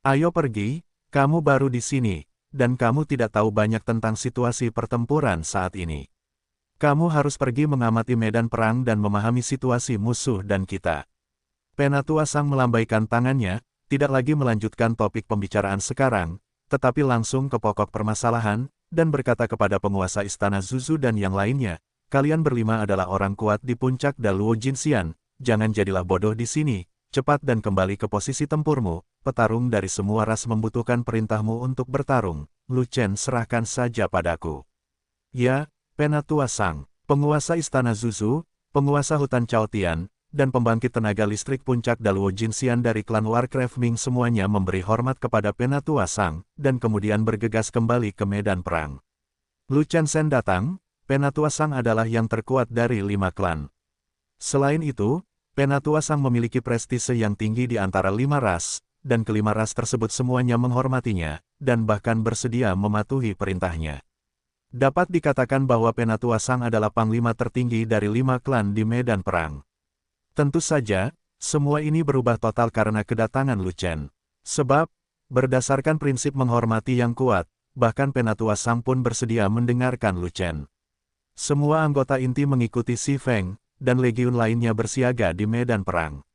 Ayo pergi, kamu baru di sini, dan kamu tidak tahu banyak tentang situasi pertempuran saat ini. Kamu harus pergi mengamati medan perang dan memahami situasi musuh dan kita. Penatua Sang melambaikan tangannya, tidak lagi melanjutkan topik pembicaraan sekarang, tetapi langsung ke pokok permasalahan, dan berkata kepada penguasa istana Zuzu dan yang lainnya, kalian berlima adalah orang kuat di puncak Daluo Jinxian, jangan jadilah bodoh di sini, cepat dan kembali ke posisi tempurmu, petarung dari semua ras membutuhkan perintahmu untuk bertarung, Lu Chen serahkan saja padaku. Ya, Penatua Sang, penguasa Istana Zuzu, penguasa hutan Chaotian, dan pembangkit tenaga listrik puncak Daluo Jinxian dari klan Warcraft Ming semuanya memberi hormat kepada Penatua Sang, dan kemudian bergegas kembali ke medan perang. Lu Chen Shen datang, Penatua Sang adalah yang terkuat dari 5 klan. Selain itu, Penatua Sang memiliki prestise yang tinggi di antara 5 ras, dan kelima ras tersebut semuanya menghormatinya, dan bahkan bersedia mematuhi perintahnya. Dapat dikatakan bahwa Penatua Sang adalah panglima tertinggi dari 5 klan di medan perang. Tentu saja, semua ini berubah total karena kedatangan Lu Chen. Sebab, berdasarkan prinsip menghormati yang kuat, bahkan Penatua Sang pun bersedia mendengarkan Lu Chen. Semua anggota inti mengikuti Si Feng, dan legiun lainnya bersiaga di medan perang.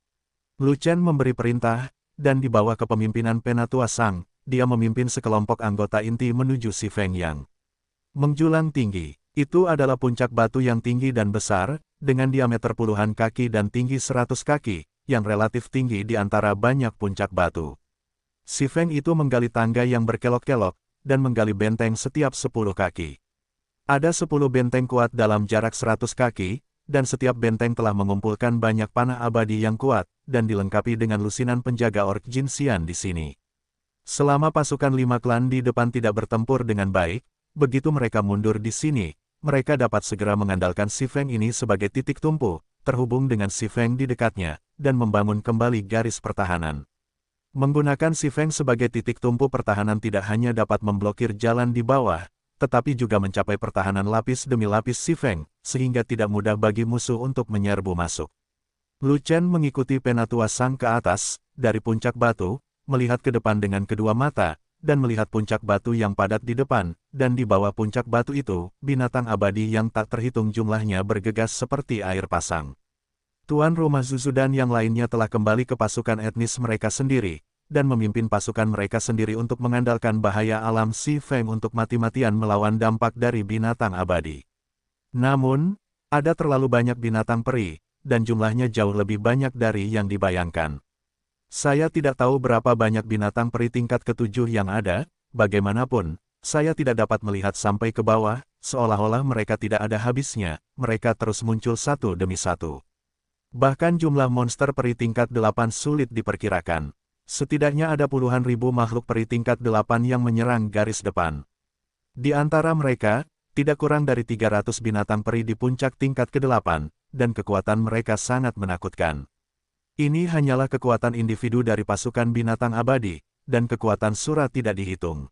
Lu Chen memberi perintah, dan di bawah kepemimpinan Penatua Sang, dia memimpin sekelompok anggota inti menuju Si Feng yang menjulang tinggi. Itu adalah puncak batu yang tinggi dan besar, dengan diameter puluhan kaki dan tinggi 100 kaki, yang relatif tinggi di antara banyak puncak batu. Si Feng itu menggali tangga yang berkelok-kelok, dan menggali benteng setiap 10 kaki. Ada 10 benteng kuat dalam jarak 100 kaki, dan setiap benteng telah mengumpulkan banyak panah abadi yang kuat, dan dilengkapi dengan lusinan penjaga orc Jinxian di sini. Selama pasukan 5 klan di depan tidak bertempur dengan baik, begitu mereka mundur di sini, mereka dapat segera mengandalkan Si Feng ini sebagai titik tumpu, terhubung dengan Si Feng di dekatnya, dan membangun kembali garis pertahanan. Menggunakan Si Feng sebagai titik tumpu pertahanan tidak hanya dapat memblokir jalan di bawah, tetapi juga mencapai pertahanan lapis demi lapis Si Feng, sehingga tidak mudah bagi musuh untuk menyerbu masuk. Lu Chen mengikuti Penatua Sang ke atas, dari puncak batu, melihat ke depan dengan kedua mata, dan melihat puncak batu yang padat di depan, dan di bawah puncak batu itu, binatang abadi yang tak terhitung jumlahnya bergegas seperti air pasang. Tuan rumah Zuzu dan yang lainnya telah kembali ke pasukan etnis mereka sendiri, dan memimpin pasukan mereka sendiri untuk mengandalkan bahaya alam Si Feng untuk mati-matian melawan dampak dari binatang abadi. Namun, ada terlalu banyak binatang peri, dan jumlahnya jauh lebih banyak dari yang dibayangkan. Saya tidak tahu berapa banyak binatang peri tingkat ke-7 yang ada, bagaimanapun, saya tidak dapat melihat sampai ke bawah, seolah-olah mereka tidak ada habisnya, mereka terus muncul satu demi satu. Bahkan jumlah monster peri tingkat 8 sulit diperkirakan. Setidaknya ada puluhan ribu makhluk peri tingkat 8 yang menyerang garis depan. Di antara mereka, tidak kurang dari 300 binatang peri di puncak tingkat ke-8, dan kekuatan mereka sangat menakutkan. Ini hanyalah kekuatan individu dari pasukan binatang abadi, dan kekuatan Sura tidak dihitung.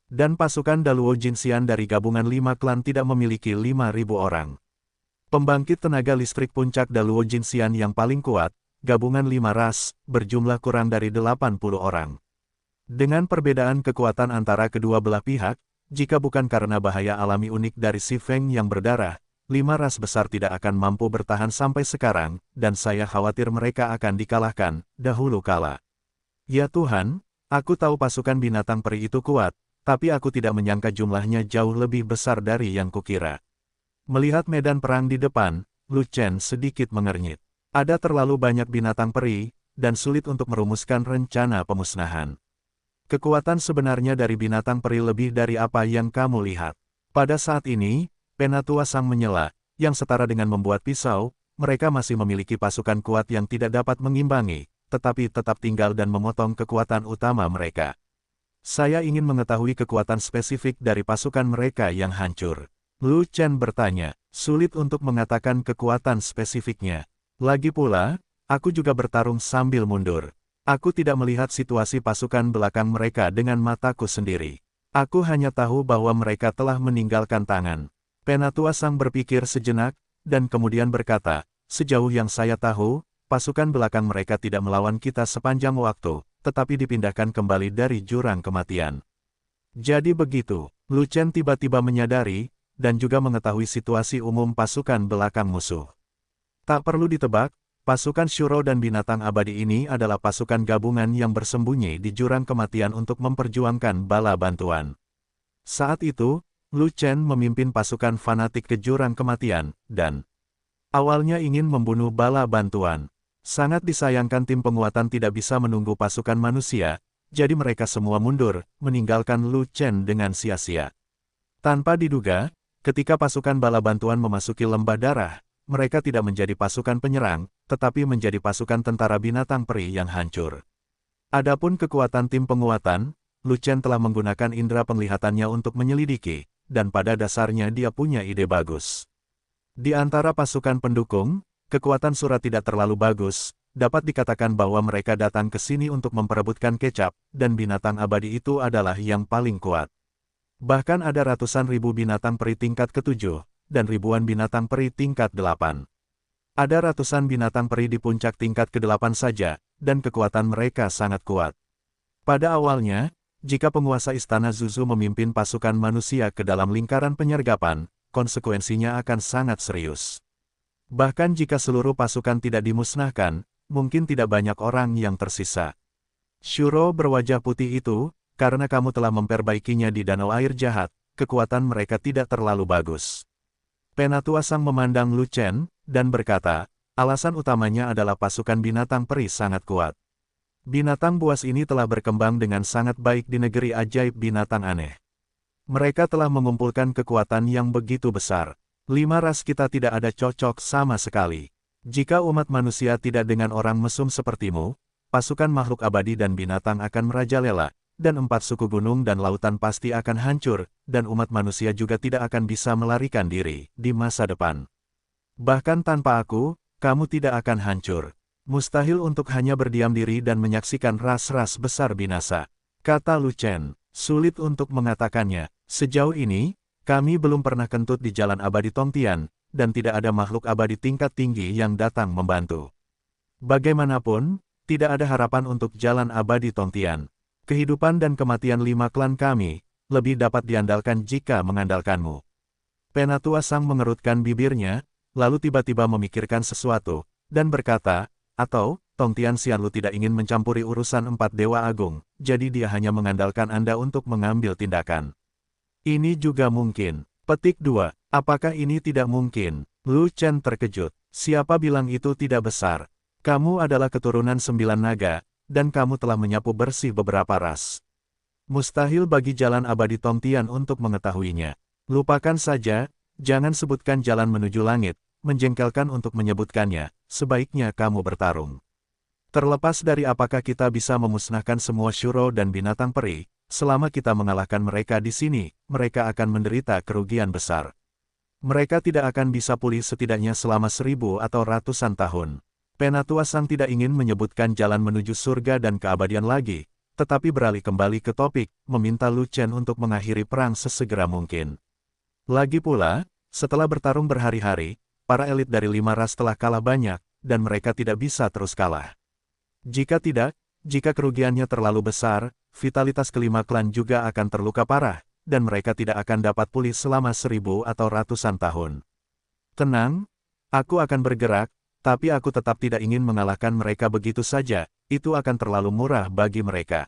Dan pasukan Daluo Jinxian dari gabungan 5 klan tidak memiliki 5.000 orang. Pembangkit tenaga listrik puncak Daluo Jinxian yang paling kuat, gabungan 5 ras, berjumlah kurang dari 80 orang. Dengan perbedaan kekuatan antara kedua belah pihak, jika bukan karena bahaya alami unik dari Si Feng yang berdarah, 5 ras besar tidak akan mampu bertahan sampai sekarang, dan saya khawatir mereka akan dikalahkan, dahulu kala. Ya Tuhan, aku tahu pasukan binatang peri itu kuat, tapi aku tidak menyangka jumlahnya jauh lebih besar dari yang kukira. Melihat medan perang di depan, Lu Chen sedikit mengernyit. Ada terlalu banyak binatang peri, dan sulit untuk merumuskan rencana pemusnahan. Kekuatan sebenarnya dari binatang peri lebih dari apa yang kamu lihat. Pada saat ini, Penatua Sang menyela, yang setara dengan membuat pisau, mereka masih memiliki pasukan kuat yang tidak dapat mengimbangi, tetapi tetap tinggal dan memotong kekuatan utama mereka. Saya ingin mengetahui kekuatan spesifik dari pasukan mereka yang hancur. Lu Chen bertanya, sulit untuk mengatakan kekuatan spesifiknya. Lagi pula, aku juga bertarung sambil mundur. Aku tidak melihat situasi pasukan belakang mereka dengan mataku sendiri. Aku hanya tahu bahwa mereka telah meninggalkan tangan. Penatua Sang berpikir sejenak, dan kemudian berkata, sejauh yang saya tahu, pasukan belakang mereka tidak melawan kita sepanjang waktu, tetapi dipindahkan kembali dari jurang kematian. Jadi begitu, Lu Chen tiba-tiba menyadari, dan juga mengetahui situasi umum pasukan belakang musuh. Tak perlu ditebak, pasukan Shuro dan binatang abadi ini adalah pasukan gabungan yang bersembunyi di jurang kematian untuk memperjuangkan bala bantuan. Saat itu, Lu Chen memimpin pasukan fanatik ke jurang kematian, dan awalnya ingin membunuh bala bantuan. Sangat disayangkan tim penguatan tidak bisa menunggu pasukan manusia, jadi mereka semua mundur, meninggalkan Lu Chen dengan sia-sia. Tanpa diduga, ketika pasukan bala bantuan memasuki lembah darah, mereka tidak menjadi pasukan penyerang, tetapi menjadi pasukan tentara binatang peri yang hancur. Adapun kekuatan tim penguatan, Lu Chen telah menggunakan indera penglihatannya untuk menyelidiki, dan pada dasarnya dia punya ide bagus. Di antara pasukan pendukung, kekuatan Sura tidak terlalu bagus, dapat dikatakan bahwa mereka datang ke sini untuk memperebutkan kecap, dan binatang abadi itu adalah yang paling kuat. Bahkan ada ratusan ribu binatang peri tingkat ke-7, dan ribuan binatang peri tingkat 8. Ada ratusan binatang peri di puncak tingkat ke-8 saja, dan kekuatan mereka sangat kuat. Pada awalnya, jika penguasa istana Zuzu memimpin pasukan manusia ke dalam lingkaran penyergapan, konsekuensinya akan sangat serius. Bahkan jika seluruh pasukan tidak dimusnahkan, mungkin tidak banyak orang yang tersisa. Shuro berwajah putih itu, karena kamu telah memperbaikinya di danau air jahat, kekuatan mereka tidak terlalu bagus. Penatua Sang memandang Lu Chen, dan berkata, alasan utamanya adalah pasukan binatang peri sangat kuat. Binatang buas ini telah berkembang dengan sangat baik di negeri ajaib binatang aneh. Mereka telah mengumpulkan kekuatan yang begitu besar. 5 ras kita tidak ada cocok sama sekali. Jika umat manusia tidak dengan orang mesum sepertimu, pasukan makhluk abadi dan binatang akan merajalela, dan 4 suku gunung dan lautan pasti akan hancur, dan umat manusia juga tidak akan bisa melarikan diri di masa depan. Bahkan tanpa aku, kamu tidak akan hancur. Mustahil untuk hanya berdiam diri dan menyaksikan ras-ras besar binasa, kata Lu Chen. Sulit untuk mengatakannya. Sejauh ini, kami belum pernah kentut di jalan abadi Tongtian, dan tidak ada makhluk abadi tingkat tinggi yang datang membantu. Bagaimanapun, tidak ada harapan untuk jalan abadi Tongtian. Kehidupan dan kematian 5 klan kami, lebih dapat diandalkan jika mengandalkanmu. Penatua Sang mengerutkan bibirnya, lalu tiba-tiba memikirkan sesuatu, dan berkata, atau, Tongtian Xianlu tidak ingin mencampuri urusan 4 Dewa Agung, jadi dia hanya mengandalkan Anda untuk mengambil tindakan. Ini juga mungkin. Petik 2. Apakah ini tidak mungkin? Lu Chen terkejut. Siapa bilang itu tidak besar? Kamu adalah keturunan 9 naga, dan kamu telah menyapu bersih beberapa ras. Mustahil bagi jalan abadi Tongtian untuk mengetahuinya. Lupakan saja, jangan sebutkan jalan menuju langit, menjengkelkan untuk menyebutkannya, sebaiknya kamu bertarung. Terlepas dari apakah kita bisa memusnahkan semua Shuro dan binatang peri, selama kita mengalahkan mereka di sini, mereka akan menderita kerugian besar. Mereka tidak akan bisa pulih setidaknya selama 1000 atau ratusan tahun. Penatua Sang tidak ingin menyebutkan jalan menuju surga dan keabadian lagi, tetapi beralih kembali ke topik, meminta Lu Chen untuk mengakhiri perang sesegera mungkin. Lagi pula, setelah bertarung berhari-hari, para elit dari 5 ras telah kalah banyak, dan mereka tidak bisa terus kalah. Jika tidak, jika kerugiannya terlalu besar, vitalitas kelima klan juga akan terluka parah, dan mereka tidak akan dapat pulih selama 1000 atau ratusan tahun. Tenang, aku akan bergerak, tapi aku tetap tidak ingin mengalahkan mereka begitu saja, itu akan terlalu murah bagi mereka.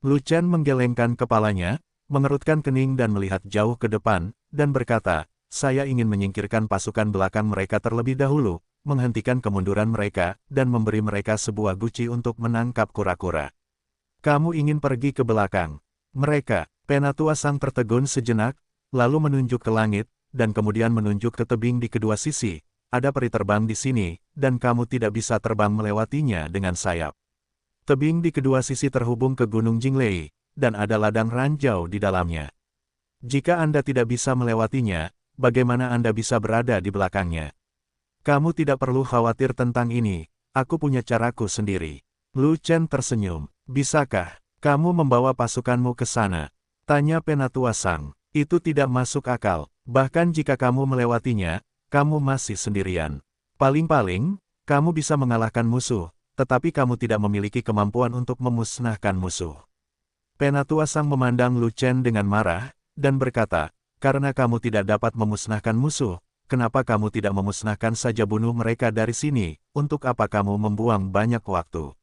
Lu Chen menggelengkan kepalanya, mengerutkan kening dan melihat jauh ke depan, dan berkata, saya ingin menyingkirkan pasukan belakang mereka terlebih dahulu, menghentikan kemunduran mereka, dan memberi mereka sebuah guci untuk menangkap kura-kura. Kamu ingin pergi ke belakang. Mereka, Penatua Sang tertegun sejenak, lalu menunjuk ke langit, dan kemudian menunjuk ke tebing di kedua sisi. Ada peri terbang di sini, dan kamu tidak bisa terbang melewatinya dengan sayap. Tebing di kedua sisi terhubung ke Gunung Jinglei, dan ada ladang ranjau di dalamnya. Jika Anda tidak bisa melewatinya, bagaimana Anda bisa berada di belakangnya? Kamu tidak perlu khawatir tentang ini, aku punya caraku sendiri. Lu Chen tersenyum. Bisakah kamu membawa pasukanmu ke sana? Tanya Penatua Sang. Itu tidak masuk akal, bahkan jika kamu melewatinya, kamu masih sendirian. Paling-paling, kamu bisa mengalahkan musuh, tetapi kamu tidak memiliki kemampuan untuk memusnahkan musuh. Penatua Sang memandang Lu Chen dengan marah, dan berkata, karena kamu tidak dapat memusnahkan musuh, kenapa kamu tidak memusnahkan saja bunuh mereka dari sini, untuk apa kamu membuang banyak waktu?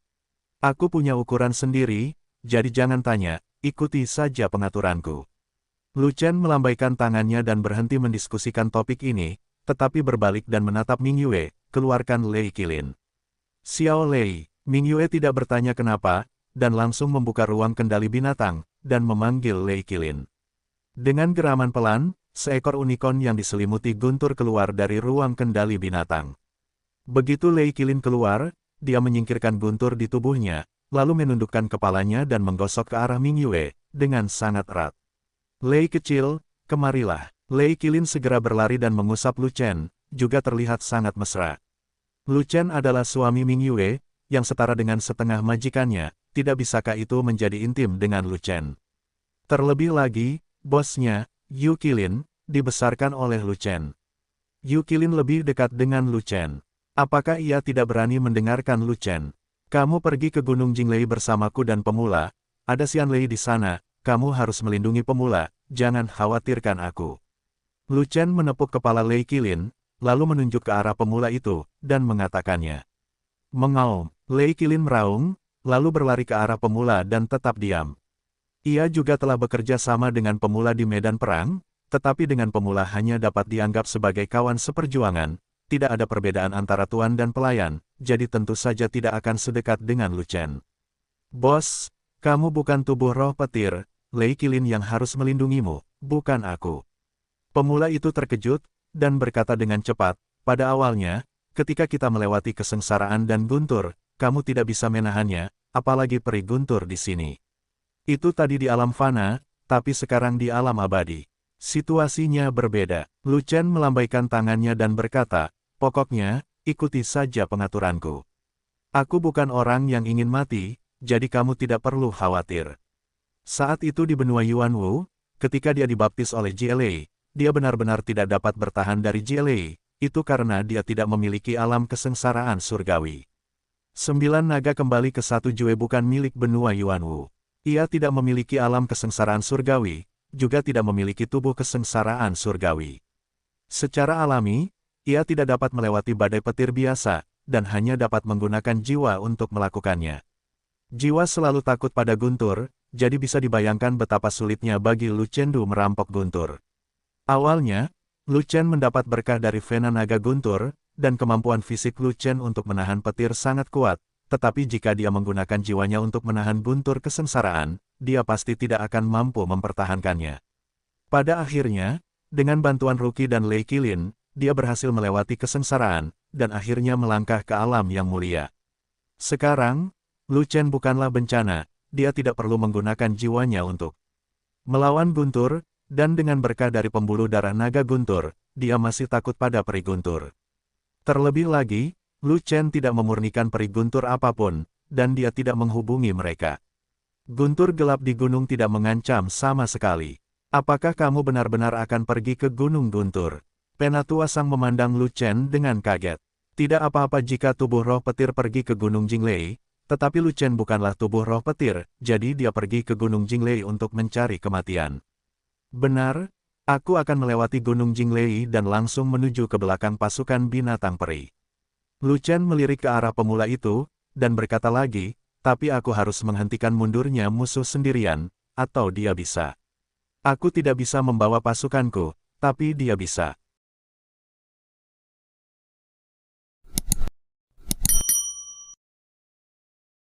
Aku punya ukuran sendiri, jadi jangan tanya, ikuti saja pengaturanku. Lu Chen melambaikan tangannya dan berhenti mendiskusikan topik ini, tetapi berbalik dan menatap Ming Yue, keluarkan Lei Qilin. Xiao Lei, Ming Yue tidak bertanya kenapa, dan langsung membuka ruang kendali binatang, dan memanggil Lei Qilin. Dengan geraman pelan, seekor unicorn yang diselimuti guntur keluar dari ruang kendali binatang. Begitu Lei Qilin keluar, dia menyingkirkan guntur di tubuhnya, lalu menundukkan kepalanya dan menggosok ke arah Ming Yue, dengan sangat erat. Lei kecil, kemarilah. Lei Qilin segera berlari dan mengusap Lu Chen, juga terlihat sangat mesra. Lu Chen adalah suami Ming Yue, yang setara dengan setengah majikannya, tidak bisakah itu menjadi intim dengan Lu Chen? Terlebih lagi, bosnya, Yu Qilin, dibesarkan oleh Lu Chen. Yu Qilin lebih dekat dengan Lu Chen. Apakah ia tidak berani mendengarkan Lu Chen? Kamu pergi ke Gunung Jinglei bersamaku dan pemula, ada Xian Lei di sana, kamu harus melindungi pemula, jangan khawatirkan aku. Lu Chen menepuk kepala Lei Qilin, lalu menunjuk ke arah pemula itu, dan mengatakannya. Mengaum, Lei Qilin meraung, lalu berlari ke arah pemula dan tetap diam. Ia juga telah bekerja sama dengan pemula di medan perang, tetapi dengan pemula hanya dapat dianggap sebagai kawan seperjuangan, tidak ada perbedaan antara tuan dan pelayan, jadi tentu saja tidak akan sedekat dengan Lu Chen. Bos, kamu bukan tubuh roh petir, Lei Qilin yang harus melindungimu, bukan aku. Pemula itu terkejut, dan berkata dengan cepat, pada awalnya, ketika kita melewati kesengsaraan dan guntur, kamu tidak bisa menahannya, apalagi peri guntur di sini. Itu tadi di alam fana, tapi sekarang di alam abadi. Situasinya berbeda. Lu Chen melambaikan tangannya dan berkata, pokoknya, ikuti saja pengaturanku. Aku bukan orang yang ingin mati, jadi kamu tidak perlu khawatir. Saat itu di benua Yuanwu, ketika dia dibaptis oleh Jielei, dia benar-benar tidak dapat bertahan dari Jielei, itu karena dia tidak memiliki alam kesengsaraan surgawi. 9 naga kembali ke satu Jue bukan milik benua Yuanwu. Ia tidak memiliki alam kesengsaraan surgawi, juga tidak memiliki tubuh kesengsaraan surgawi. Secara alami, ia tidak dapat melewati badai petir biasa, dan hanya dapat menggunakan jiwa untuk melakukannya. Jiwa selalu takut pada guntur, jadi bisa dibayangkan betapa sulitnya bagi Lu Chendu merampok guntur. Awalnya, Lu Chen mendapat berkah dari vena naga guntur, dan kemampuan fisik Lu Chen untuk menahan petir sangat kuat, tetapi jika dia menggunakan jiwanya untuk menahan guntur kesengsaraan, dia pasti tidak akan mampu mempertahankannya. Pada akhirnya, dengan bantuan Ruki dan Lei Qilin, dia berhasil melewati kesengsaraan, dan akhirnya melangkah ke alam yang mulia. Sekarang, Lu Chen bukanlah bencana, dia tidak perlu menggunakan jiwanya untuk melawan guntur, dan dengan berkah dari pembuluh darah naga guntur, dia masih takut pada peri guntur. Terlebih lagi, Lu Chen tidak memurnikan peri guntur apapun, dan dia tidak menghubungi mereka. Guntur gelap di gunung tidak mengancam sama sekali. Apakah kamu benar-benar akan pergi ke Gunung Guntur? Penatua Sang memandang Lu Chen dengan kaget. Tidak apa-apa jika tubuh roh petir pergi ke Gunung Jinglei, tetapi Lu Chen bukanlah tubuh roh petir, jadi dia pergi ke Gunung Jinglei untuk mencari kematian. Benar, aku akan melewati Gunung Jinglei dan langsung menuju ke belakang pasukan binatang peri. Lu Chen melirik ke arah pemula itu, dan berkata lagi, tapi aku harus menghentikan mundurnya musuh sendirian, atau dia bisa. Aku tidak bisa membawa pasukanku, tapi dia bisa.